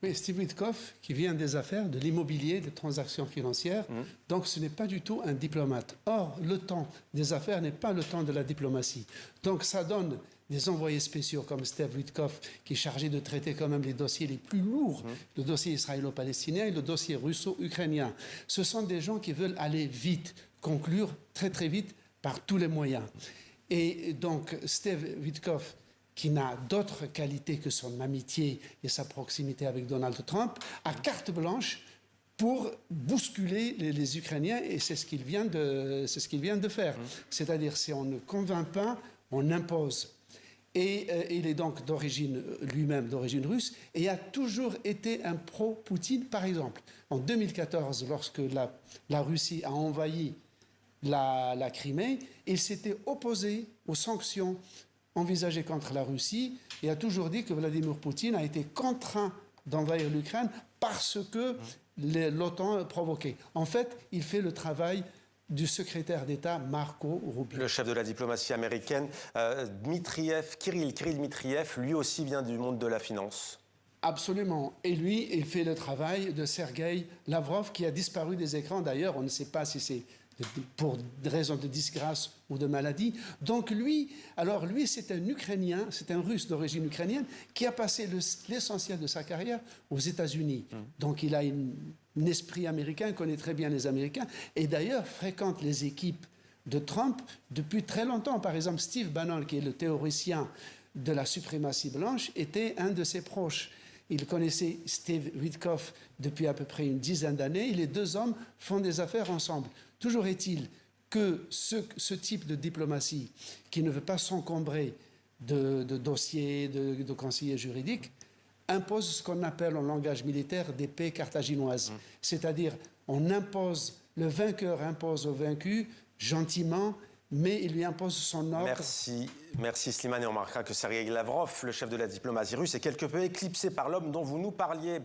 Oui, Steve Witkoff, qui vient des affaires, de l'immobilier, des transactions financières, donc ce n'est pas du tout un diplomate. Or, le temps des affaires n'est pas le temps de la diplomatie. Donc ça donne des envoyés spéciaux comme Steve Witkoff, qui est chargé de traiter quand même les dossiers les plus lourds, le dossier israélo-palestinien et le dossier russo-ukrainien. Ce sont des gens qui veulent aller vite, conclure très très vite par tous les moyens. Et donc Steve Witkoff, qui n'a d'autres qualités que son amitié et sa proximité avec Donald Trump, a carte blanche pour bousculer les Ukrainiens, et c'est ce qu'il vient de faire. C'est-à-dire, si on ne convainc pas, on impose. Et il est donc lui-même d'origine russe, et a toujours été un pro-Poutine. Par exemple, en 2014, lorsque la Russie a envahi la Crimée, il s'était opposé aux sanctions envisagé contre la Russie et a toujours dit que Vladimir Poutine a été contraint d'envahir l'Ukraine parce que l'OTAN provoquait. En fait, il fait le travail du secrétaire d'État Marco Rubio. Le chef de la diplomatie américaine, Kirill Dmitriev, lui aussi vient du monde de la finance. Absolument. Et lui, il fait le travail de Sergueï Lavrov, qui a disparu des écrans. D'ailleurs, on ne sait pas si c'est pour des raisons de disgrâce ou de maladie. Donc lui, c'est un Ukrainien, c'est un Russe d'origine ukrainienne, qui a passé l'essentiel de sa carrière aux États-Unis. Donc il a un esprit américain, connaît très bien les Américains, et d'ailleurs fréquente les équipes de Trump depuis très longtemps. Par exemple, Steve Bannon, qui est le théoricien de la suprématie blanche, était un de ses proches. Il connaissait Steve Witkoff depuis à peu près une dizaine d'années, et les deux hommes font des affaires ensemble. Toujours est-il que ce type de diplomatie, qui ne veut pas s'encombrer de dossiers, de conseillers juridiques, impose ce qu'on appelle en langage militaire des paix carthaginoises. C'est-à-dire, le vainqueur impose au vaincu gentiment, mais il lui impose son ordre. Merci Slimane, et on remarquera que Sergueï Lavrov, le chef de la diplomatie russe, est quelque peu éclipsé par l'homme dont vous nous parliez.